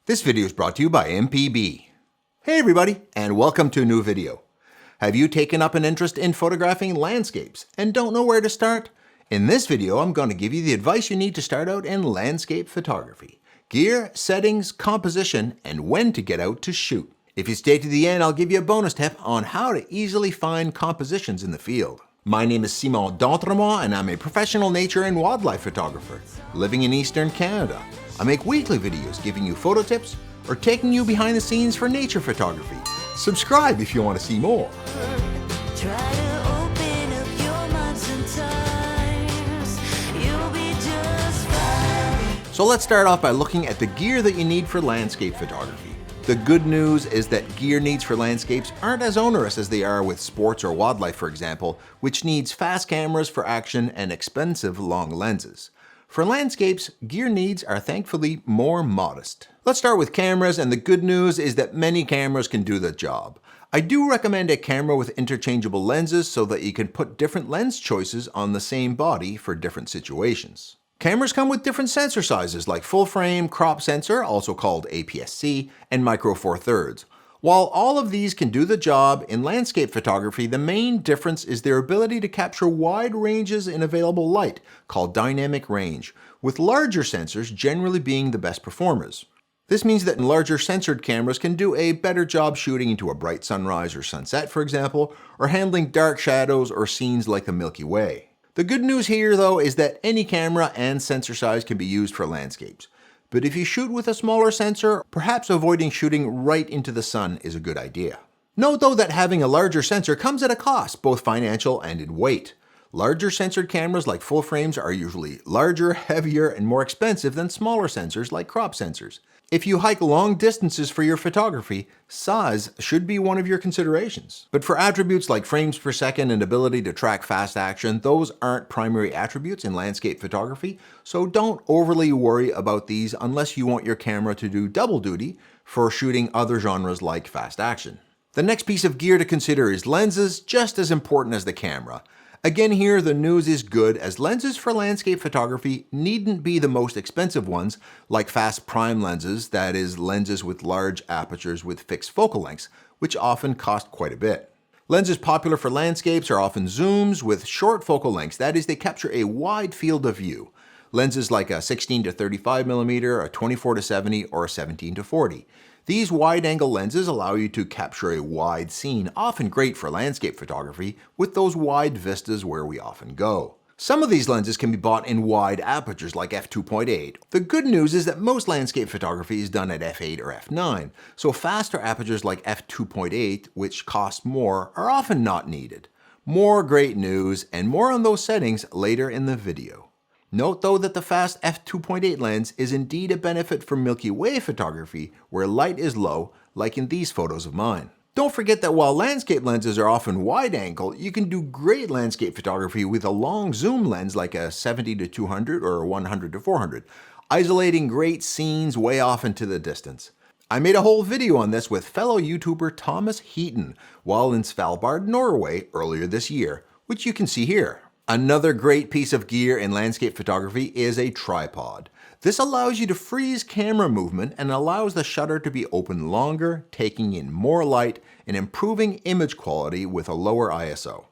This video is brought to you by MPB. Hey everybody, and welcome to a new video. Have you taken up an interest in photographing landscapes and don't know where to start? In this video, I'm going to give you the advice you need to start out in landscape photography. Gear, settings, composition, and when to get out to shoot. If you stay to the end, I'll give you a bonus tip on how to easily find compositions in the field. My name is Simon D'Entremont, and I'm a professional nature and wildlife photographer living in Eastern Canada. I make weekly videos giving you photo tips or taking you behind the scenes for nature photography. Subscribe if you want to see more. So let's start off by looking at the gear that you need for landscape photography. The good news is that gear needs for landscapes aren't as onerous as they are with sports or wildlife, for example, which needs fast cameras for action and expensive long lenses. For landscapes, gear needs are thankfully more modest. Let's start with cameras, and the good news is that many cameras can do the job. I do recommend a camera with interchangeable lenses so that you can put different lens choices on the same body for different situations. Cameras come with different sensor sizes like full frame, crop sensor, also called APS-C, and micro four thirds. While all of these can do the job, in landscape photography, the main difference is their ability to capture wide ranges in available light, called dynamic range, with larger sensors generally being the best performers. This means that larger sensored cameras can do a better job shooting into a bright sunrise or sunset, for example, or handling dark shadows or scenes like the Milky Way. The good news here, though, is that any camera and sensor size can be used for landscapes. But if you shoot with a smaller sensor, perhaps avoiding shooting right into the sun is a good idea. Note though that having a larger sensor comes at a cost, both financial and in weight. Larger sensored cameras like full frames are usually larger, heavier, and more expensive than smaller sensors like crop sensors. If you hike long distances for your photography, size should be one of your considerations. But for attributes like frames per second and ability to track fast action, those aren't primary attributes in landscape photography, so don't overly worry about these unless you want your camera to do double duty for shooting other genres like fast action. The next piece of gear to consider is lenses, just as important as the camera. Again here, the news is good, as lenses for landscape photography needn't be the most expensive ones, like fast prime lenses, that is, lenses with large apertures with fixed focal lengths, which often cost quite a bit. Lenses popular for landscapes are often zooms with short focal lengths, that is, they capture a wide field of view. Lenses like a 16 to 35 millimeter, a 24 to 70, or a 17 to 40. These wide-angle lenses allow you to capture a wide scene, often great for landscape photography, with those wide vistas where we often go. Some of these lenses can be bought in wide apertures like f2.8. The good news is that most landscape photography is done at f8 or f9, so faster apertures like f2.8, which cost more, are often not needed. More great news, and more on those settings later in the video. Note though that the fast f2.8 lens is indeed a benefit for Milky Way photography where light is low, like in these photos of mine. Don't forget that while landscape lenses are often wide angle, you can do great landscape photography with a long zoom lens like a 70 to 200 or a 100 to 400, isolating great scenes way off into the distance. I made a whole video on this with fellow YouTuber Thomas Heaton while in Svalbard, Norway earlier this year, which you can see here. Another great piece of gear in landscape photography is a tripod. This allows you to freeze camera movement and allows the shutter to be open longer, taking in more light and improving image quality with a lower ISO.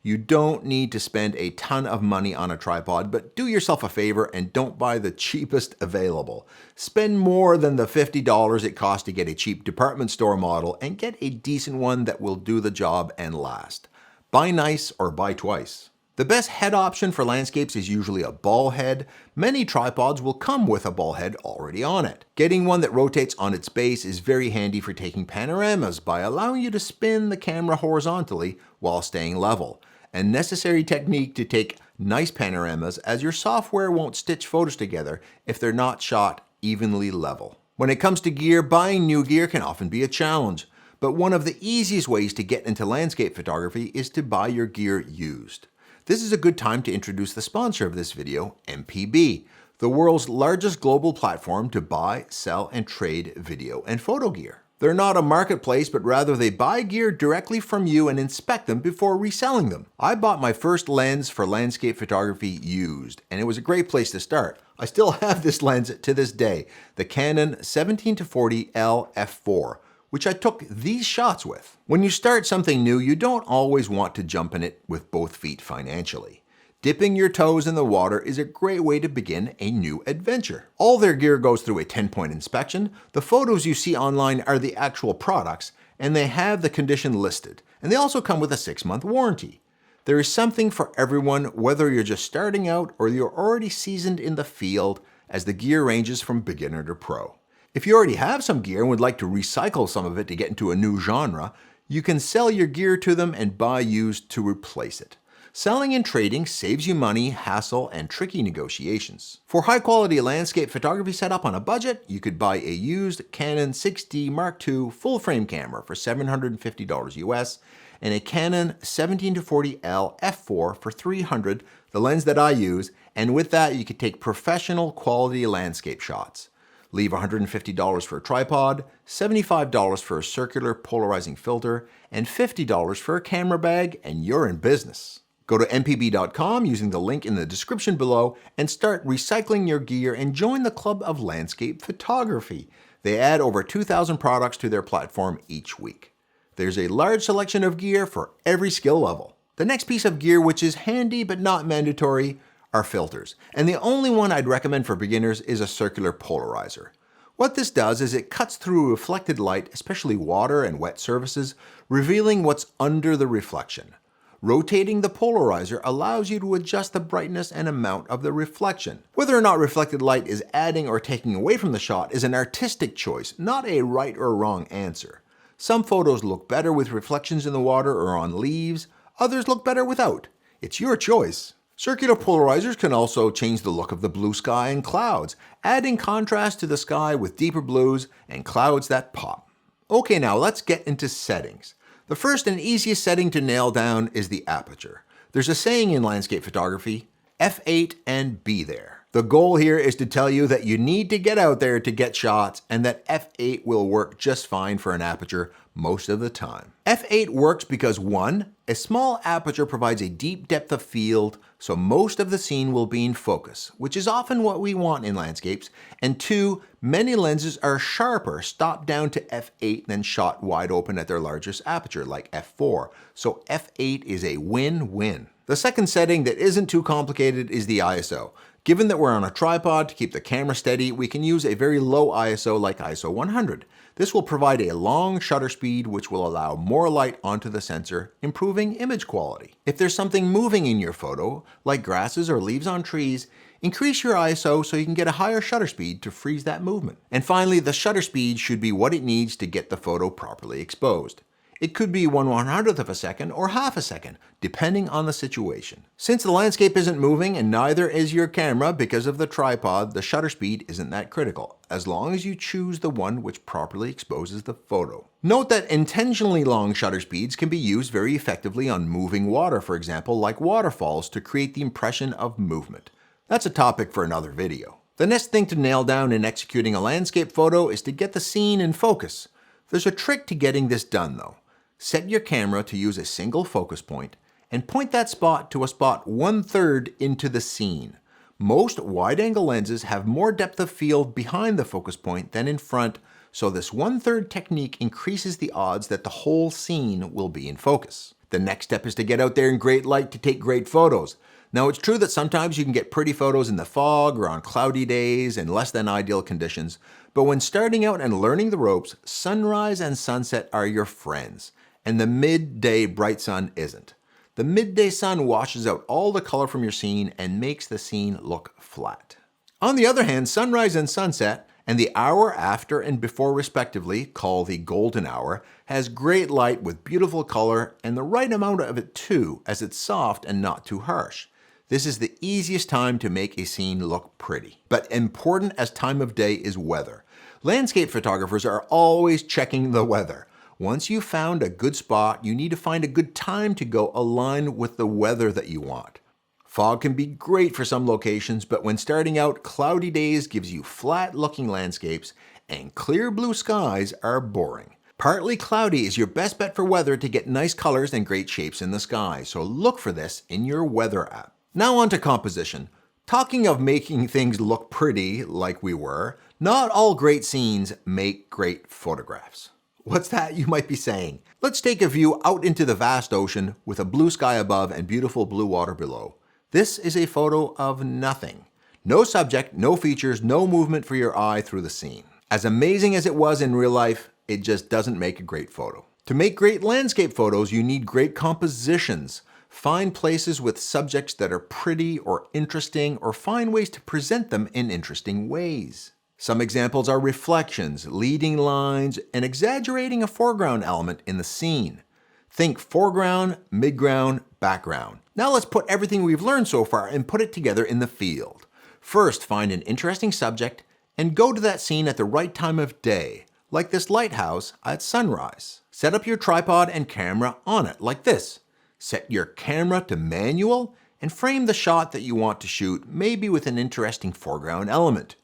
You don't need to spend a ton of money on a tripod, but do yourself a favor and don't buy the cheapest available. Spend more than the $50 it costs to get a cheap department store model and get a decent one that will do the job and last. Buy nice or buy twice. The best head option for landscapes is usually a ball head. Many tripods will come with a ball head already on it. Getting one that rotates on its base is very handy for taking panoramas by allowing you to spin the camera horizontally while staying level. A necessary technique to take nice panoramas, as your software won't stitch photos together if they're not shot evenly level. When it comes to gear, buying new gear can often be a challenge. But one of the easiest ways to get into landscape photography is to buy your gear used. This is a good time to introduce the sponsor of this video, MPB, the world's largest global platform to buy, sell, and trade video and photo gear. They're not a marketplace, but rather they buy gear directly from you and inspect them before reselling them. I bought my first lens for landscape photography used, and it was a great place to start. I still have this lens to this day, the Canon 17-40L f4, which I took these shots with. When you start something new, you don't always want to jump in it with both feet financially. Dipping your toes in the water is a great way to begin a new adventure. All their gear goes through a 10-point inspection. The photos you see online are the actual products, and they have the condition listed. And they also come with a 6-month warranty. There is something for everyone, whether you're just starting out or you're already seasoned in the field, as the gear ranges from beginner to pro. If you already have some gear and would like to recycle some of it to get into a new genre, you can sell your gear to them and buy used to replace it. Selling and trading saves you money, hassle, and tricky negotiations. For high-quality landscape photography setup on a budget, you could buy a used Canon 6D Mark II full-frame camera for $750 US and a Canon 17-40L f4 for $300, the lens that I use, and with that you could take professional quality landscape shots. Leave $150 for a tripod, $75 for a circular polarizing filter, and $50 for a camera bag, and you're in business. Go to mpb.com using the link in the description below and start recycling your gear and join the club of landscape photography. They add over 2,000 products to their platform each week. There's a large selection of gear for every skill level. The next piece of gear, which is handy but not mandatory, are filters. And the only one I'd recommend for beginners is a circular polarizer. What this does is it cuts through reflected light, especially water and wet surfaces, revealing what's under the reflection. Rotating the polarizer allows you to adjust the brightness and amount of the reflection. Whether or not reflected light is adding or taking away from the shot is an artistic choice, not a right or wrong answer. Some photos look better with reflections in the water or on leaves, others look better without. It's your choice. Circular polarizers can also change the look of the blue sky and clouds, adding contrast to the sky with deeper blues and clouds that pop. Okay, now let's get into settings. The first and easiest setting to nail down is the aperture. There's a saying in landscape photography, f8 and be there. The goal here is to tell you that you need to get out there to get shots and that f8 will work just fine for an aperture most of the time. f8 works because 1, a small aperture provides a deep depth of field, so most of the scene will be in focus, which is often what we want in landscapes, and 2, many lenses are sharper, stopped down to f8 than shot wide open at their largest aperture, like f4, so f8 is a win-win. The second setting that isn't too complicated is the ISO. Given that we're on a tripod to keep the camera steady, we can use a very low ISO like ISO 100. This will provide a long shutter speed which will allow more light onto the sensor, improving image quality. If there's something moving in your photo, like grasses or leaves on trees, increase your ISO so you can get a higher shutter speed to freeze that movement. And finally, the shutter speed should be what it needs to get the photo properly exposed. It could be 1/100th of a second or half a second, depending on the situation. Since the landscape isn't moving and neither is your camera because of the tripod, the shutter speed isn't that critical, as long as you choose the one which properly exposes the photo. Note that intentionally long shutter speeds can be used very effectively on moving water, for example, like waterfalls, to create the impression of movement. That's a topic for another video. The next thing to nail down in executing a landscape photo is to get the scene in focus. There's a trick to getting this done though. Set your camera to use a single focus point and point that spot to a spot 1/3 into the scene. Most wide-angle lenses have more depth of field behind the focus point than in front, so this 1/3 technique increases the odds that the whole scene will be in focus. The next step is to get out there in great light to take great photos. Now, it's true that sometimes you can get pretty photos in the fog or on cloudy days and less than ideal conditions, but when starting out and learning the ropes, sunrise and sunset are your friends, and the midday bright sun isn't. The midday sun washes out all the color from your scene and makes the scene look flat. On the other hand, sunrise and sunset, and the hour after and before respectively, called the golden hour, has great light with beautiful color and the right amount of it too, as it's soft and not too harsh. This is the easiest time to make a scene look pretty. But important as time of day is weather. Landscape photographers are always checking the weather. Once you've found a good spot, you need to find a good time to go align with the weather that you want. Fog can be great for some locations, but when starting out, cloudy days gives you flat-looking landscapes, and clear blue skies are boring. Partly cloudy is your best bet for weather to get nice colors and great shapes in the sky, so look for this in your weather app. Now on to composition. Talking of making things look pretty like we were, not all great scenes make great photographs. What's that, you might be saying? Let's take a view out into the vast ocean with a blue sky above and beautiful blue water below. This is a photo of nothing. No subject, no features, no movement for your eye through the scene. As amazing as it was in real life, it just doesn't make a great photo. To make great landscape photos, you need great compositions. Find places with subjects that are pretty or interesting, or find ways to present them in interesting ways. Some examples are reflections, leading lines, and exaggerating a foreground element in the scene. Think foreground, midground, background. Now let's put everything we've learned so far and put it together in the field. First, find an interesting subject and go to that scene at the right time of day, like this lighthouse at sunrise. Set up your tripod and camera on it, like this. Set your camera to manual and frame the shot that you want to shoot, maybe with an interesting foreground element.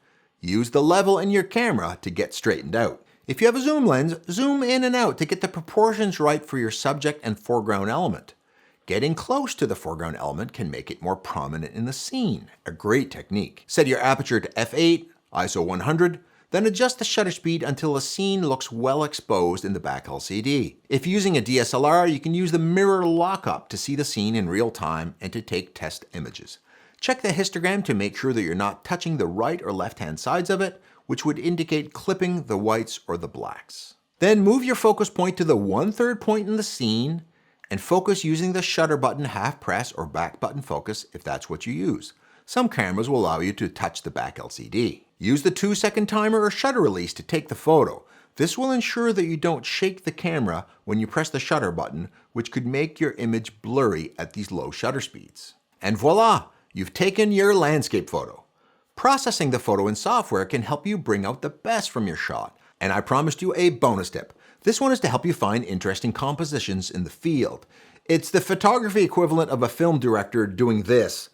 Use the level in your camera to get straightened out. If you have a zoom lens, zoom in and out to get the proportions right for your subject and foreground element. Getting close to the foreground element can make it more prominent in the scene, a great technique. Set your aperture to f8, ISO 100, then adjust the shutter speed until the scene looks well exposed in the back LCD. If using a DSLR, you can use the mirror lockup to see the scene in real time and to take test images. Check the histogram to make sure that you're not touching the right or left-hand sides of it, which would indicate clipping the whites or the blacks. Then move your focus point to the 1/3 point in the scene and focus using the shutter button half press or back button focus if that's what you use. Some cameras will allow you to touch the back LCD. Use the 2-second timer or shutter release to take the photo. This will ensure that you don't shake the camera when you press the shutter button, which could make your image blurry at these low shutter speeds. And voila, you've taken your landscape photo. Processing the photo in software can help you bring out the best from your shot. And I promised you a bonus tip. This one is to help you find interesting compositions in the field. It's the photography equivalent of a film director doing this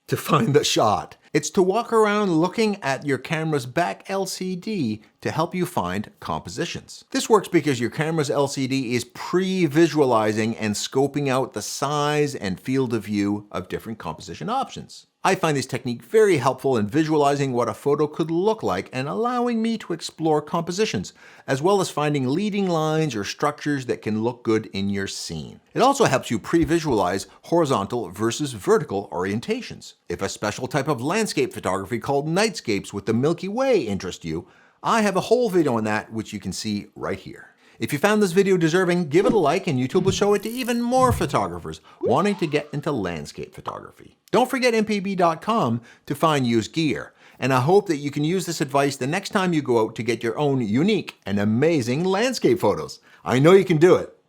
to find the shot. It's to walk around looking at your camera's back LCD to help you find compositions. This works because your camera's LCD is pre-visualizing and scoping out the size and field of view of different composition options. I find this technique very helpful in visualizing what a photo could look like and allowing me to explore compositions, as well as finding leading lines or structures that can look good in your scene. It also helps you pre-visualize horizontal versus vertical orientations. If a special type of landscape photography called nightscapes with the Milky Way interests you, I have a whole video on that which you can see right here. If you found this video deserving, give it a like and YouTube will show it to even more photographers wanting to get into landscape photography. Don't forget mpb.com to find used gear, and I hope that you can use this advice the next time you go out to get your own unique and amazing landscape photos. I know you can do it.